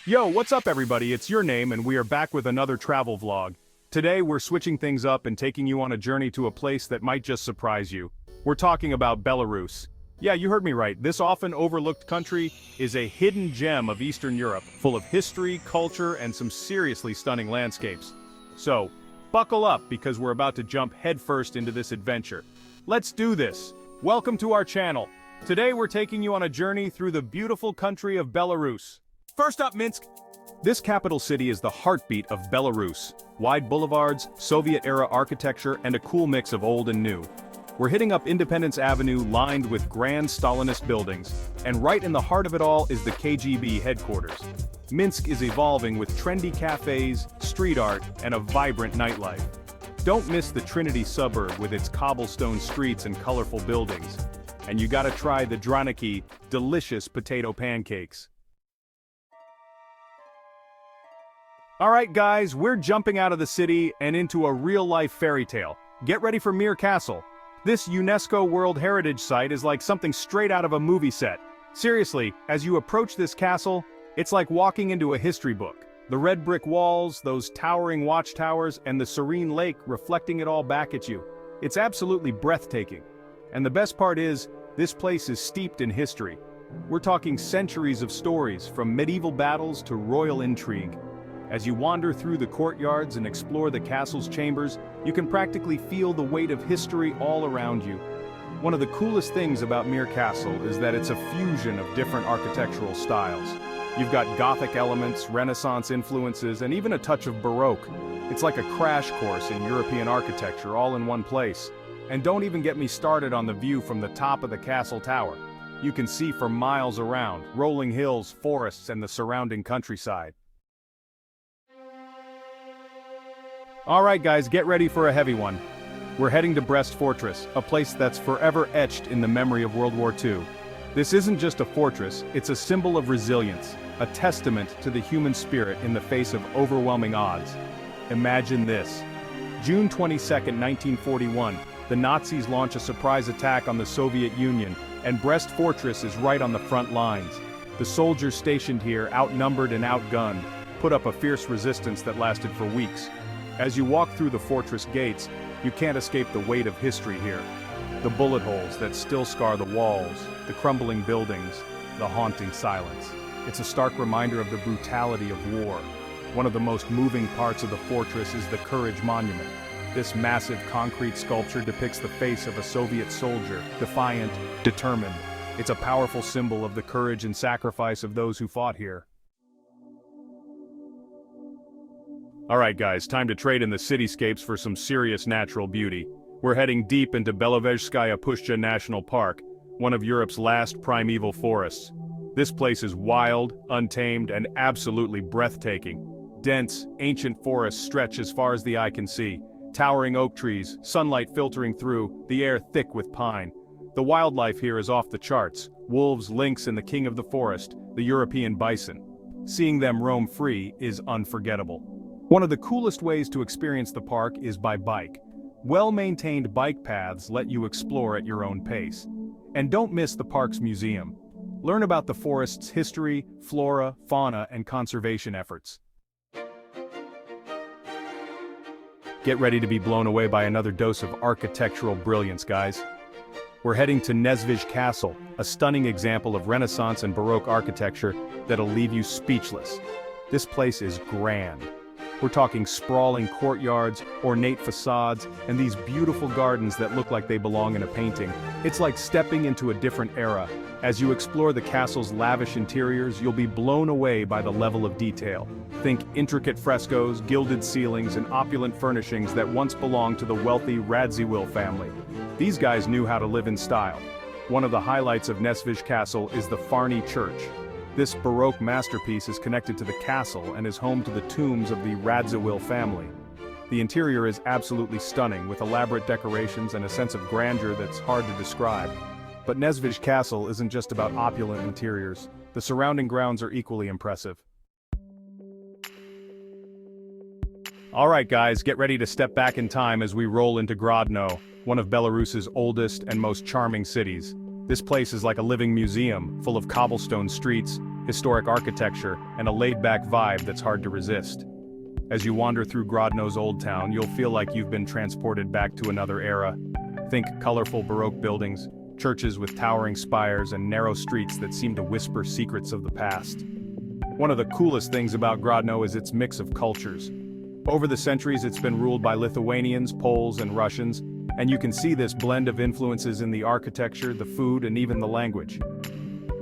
Yo, what's up everybody? It's Your Name and we are back with another travel vlog. Today we're switching things up and taking you on a journey to a place that might just surprise you. We're talking about Belarus. Yeah, you heard me right. This often overlooked country is a hidden gem of Eastern Europe, full of history, culture, and some seriously stunning landscapes. So, buckle up because we're about to jump headfirst into this adventure. Let's do this! Welcome to our channel. Today we're taking you on a journey through the beautiful country of Belarus. First up, Minsk. This capital city is the heartbeat of Belarus. Wide boulevards, Soviet-era architecture, and a cool mix of old and new. We're hitting up Independence Avenue lined with grand Stalinist buildings, and right in the heart of it all is the KGB headquarters. Minsk is evolving with trendy cafes, street art, and a vibrant nightlife. Don't miss the Trinity suburb with its cobblestone streets and colorful buildings. And you gotta try the draniki, delicious potato pancakes. Alright guys, we're jumping out of the city and into a real-life fairy tale. Get ready for Mir Castle. This UNESCO World Heritage Site is like something straight out of a movie set. Seriously, as you approach this castle, it's like walking into a history book. The red brick walls, those towering watchtowers, and the serene lake reflecting it all back at you. It's absolutely breathtaking. And the best part is, this place is steeped in history. We're talking centuries of stories, from medieval battles to royal intrigue. As you wander through the courtyards and explore the castle's chambers, you can practically feel the weight of history all around you. One of the coolest things about Mir Castle is that it's a fusion of different architectural styles. You've got Gothic elements, Renaissance influences, and even a touch of Baroque. It's like a crash course in European architecture all in one place. And don't even get me started on the view from the top of the castle tower. You can see for miles around, rolling hills, forests, and the surrounding countryside. Alright guys, get ready for a heavy one. We're heading to Brest Fortress, a place that's forever etched in the memory of World War II. This isn't just a fortress, it's a symbol of resilience, a testament to the human spirit in the face of overwhelming odds. Imagine this. June 22, 1941, the Nazis launch a surprise attack on the Soviet Union, and Brest Fortress is right on the front lines. The soldiers stationed here, outnumbered and outgunned, put up a fierce resistance that lasted for weeks. As you walk through the fortress gates, you can't escape the weight of history here. The bullet holes that still scar the walls, the crumbling buildings, the haunting silence. It's a stark reminder of the brutality of war. One of the most moving parts of the fortress is the Courage Monument. This massive concrete sculpture depicts the face of a Soviet soldier, defiant, determined. It's a powerful symbol of the courage and sacrifice of those who fought here. Alright guys, time to trade in the cityscapes for some serious natural beauty. We're heading deep into Belovezhskaya Pushcha National Park, one of Europe's last primeval forests. This place is wild, untamed, and absolutely breathtaking. Dense, ancient forests stretch as far as the eye can see. Towering oak trees, sunlight filtering through, the air thick with pine. The wildlife here is off the charts. Wolves, lynx, and the king of the forest, the European bison. Seeing them roam free is unforgettable. One of the coolest ways to experience the park is by bike. Well-maintained bike paths let you explore at your own pace. And don't miss the park's museum. Learn about the forest's history, flora, fauna, and conservation efforts. Get ready to be blown away by another dose of architectural brilliance, guys. We're heading to Nesvizh Castle, a stunning example of Renaissance and Baroque architecture that'll leave you speechless. This place is grand. We're talking sprawling courtyards, ornate facades, and these beautiful gardens that look like they belong in a painting. It's like stepping into a different era. As you explore the castle's lavish interiors, you'll be blown away by the level of detail. Think intricate frescoes, gilded ceilings, and opulent furnishings that once belonged to the wealthy Radziwill family. These guys knew how to live in style. One of the highlights of Nesvizh Castle is the Farni Church. This Baroque masterpiece is connected to the castle and is home to the tombs of the Radziwill family. The interior is absolutely stunning, with elaborate decorations and a sense of grandeur that's hard to describe. But Nesvizh Castle isn't just about opulent interiors. The surrounding grounds are equally impressive. Alright guys, get ready to step back in time as we roll into Grodno, one of Belarus's oldest and most charming cities. This place is like a living museum, full of cobblestone streets, historic architecture, and a laid-back vibe that's hard to resist. As you wander through Grodno's Old Town, you'll feel like you've been transported back to another era. Think colorful Baroque buildings, churches with towering spires, and narrow streets that seem to whisper secrets of the past. One of the coolest things about Grodno is its mix of cultures. Over the centuries, it's been ruled by Lithuanians, Poles, and Russians, and you can see this blend of influences in the architecture, the food, and even the language.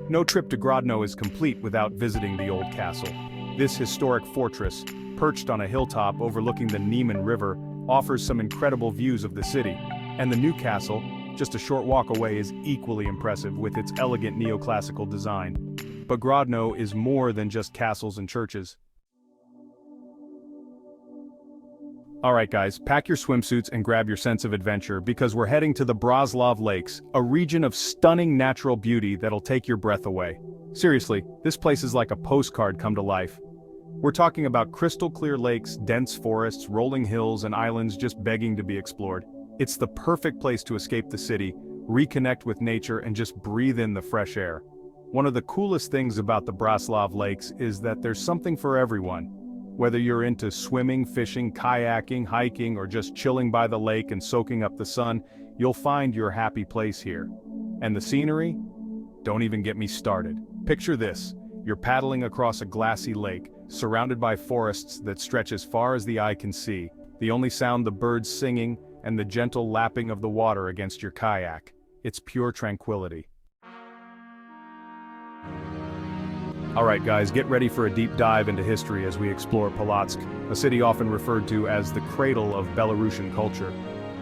No trip to Grodno is complete without visiting the old castle. This historic fortress, perched on a hilltop overlooking the Niemen River, offers some incredible views of the city. And the new castle, just a short walk away, is equally impressive with its elegant neoclassical design. But Grodno is more than just castles and churches. Alright guys, pack your swimsuits and grab your sense of adventure because we're heading to the Braslav Lakes, a region of stunning natural beauty that'll take your breath away. Seriously, this place is like a postcard come to life. We're talking about crystal clear lakes, dense forests, rolling hills, and islands just begging to be explored. It's the perfect place to escape the city, reconnect with nature, and just breathe in the fresh air. One of the coolest things about the Braslav Lakes is that there's something for everyone. Whether you're into swimming, fishing, kayaking, hiking, or just chilling by the lake and soaking up the sun, you'll find your happy place here. And the scenery? Don't even get me started. Picture this. You're paddling across a glassy lake, surrounded by forests that stretch as far as the eye can see, the only sound the birds singing and the gentle lapping of the water against your kayak. It's pure tranquility. Alright guys, get ready for a deep dive into history as we explore Polotsk, a city often referred to as the cradle of Belarusian culture.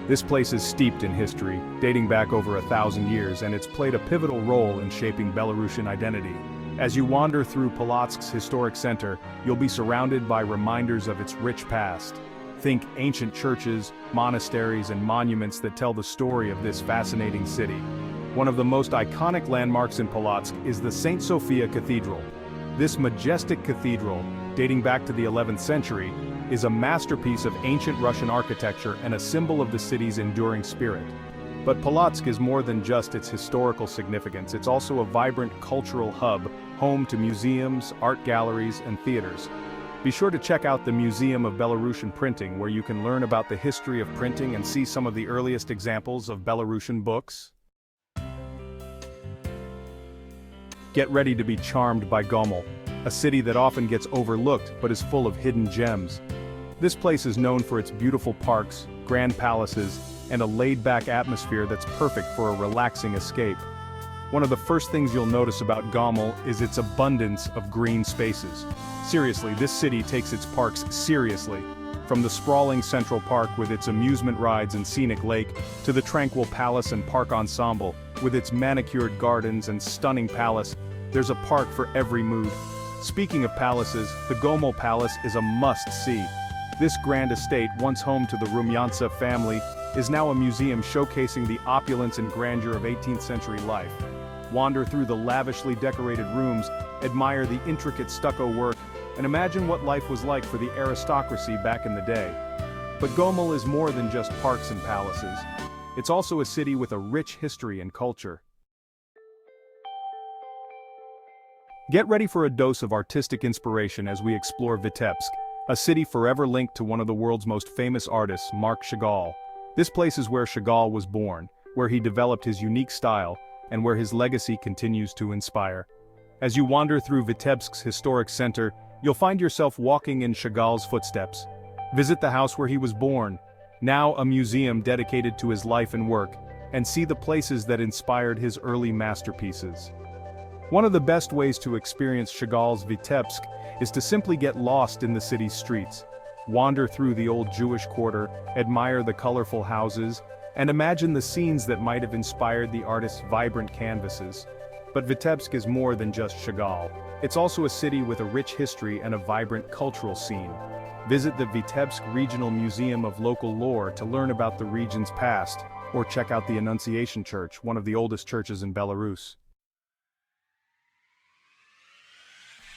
This place is steeped in history, dating back over 1,000 years, and it's played a pivotal role in shaping Belarusian identity. As you wander through Polotsk's historic center, you'll be surrounded by reminders of its rich past. Think ancient churches, monasteries, and monuments that tell the story of this fascinating city. One of the most iconic landmarks in Polotsk is the St. Sophia Cathedral. This majestic cathedral, dating back to the 11th century, is a masterpiece of ancient Russian architecture and a symbol of the city's enduring spirit. But Polotsk is more than just its historical significance. It's also a vibrant cultural hub, home to museums, art galleries, and theaters. Be sure to check out the Museum of Belarusian Printing, where you can learn about the history of printing and see some of the earliest examples of Belarusian books. Get ready to be charmed by Gomel, a city that often gets overlooked but is full of hidden gems. This place is known for its beautiful parks, grand palaces, and a laid-back atmosphere that's perfect for a relaxing escape. One of the first things you'll notice about Gomel is its abundance of green spaces. Seriously, this city takes its parks seriously. From the sprawling Central Park with its amusement rides and scenic lake, to the tranquil palace and park ensemble, with its manicured gardens and stunning palace, there's a park for every mood. Speaking of palaces, the Gomel Palace is a must-see. This grand estate, once home to the Rumyantsev family, is now a museum showcasing the opulence and grandeur of 18th century life. Wander through the lavishly decorated rooms, admire the intricate stucco work, and imagine what life was like for the aristocracy back in the day. But Gomel is more than just parks and palaces. It's also a city with a rich history and culture. Get ready for a dose of artistic inspiration as we explore Vitebsk, a city forever linked to one of the world's most famous artists, Marc Chagall. This place is where Chagall was born, where he developed his unique style, and where his legacy continues to inspire. As you wander through Vitebsk's historic center, you'll find yourself walking in Chagall's footsteps. Visit the house where he was born, now a museum dedicated to his life and work, and see the places that inspired his early masterpieces. One of the best ways to experience Chagall's Vitebsk is to simply get lost in the city's streets. Wander through the old Jewish quarter, admire the colorful houses, and imagine the scenes that might have inspired the artist's vibrant canvases. But Vitebsk is more than just Chagall. It's also a city with a rich history and a vibrant cultural scene. Visit the Vitebsk Regional Museum of Local Lore to learn about the region's past, or check out the Annunciation Church, one of the oldest churches in Belarus.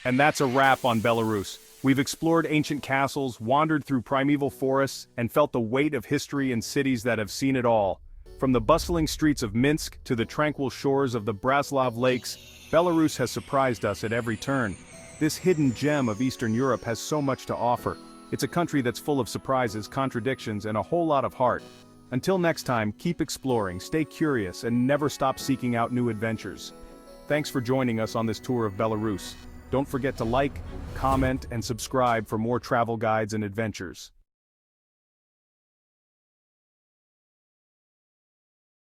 And that's a wrap on Belarus. We've explored ancient castles, wandered through primeval forests, and felt the weight of history in cities that have seen it all. From the bustling streets of Minsk to the tranquil shores of the Braslav Lakes, Belarus has surprised us at every turn. This hidden gem of Eastern Europe has so much to offer. It's a country that's full of surprises, contradictions, and a whole lot of heart. Until next time, keep exploring, stay curious, and never stop seeking out new adventures. Thanks for joining us on this tour of Belarus. Don't forget to like, comment, and subscribe for more travel guides and adventures.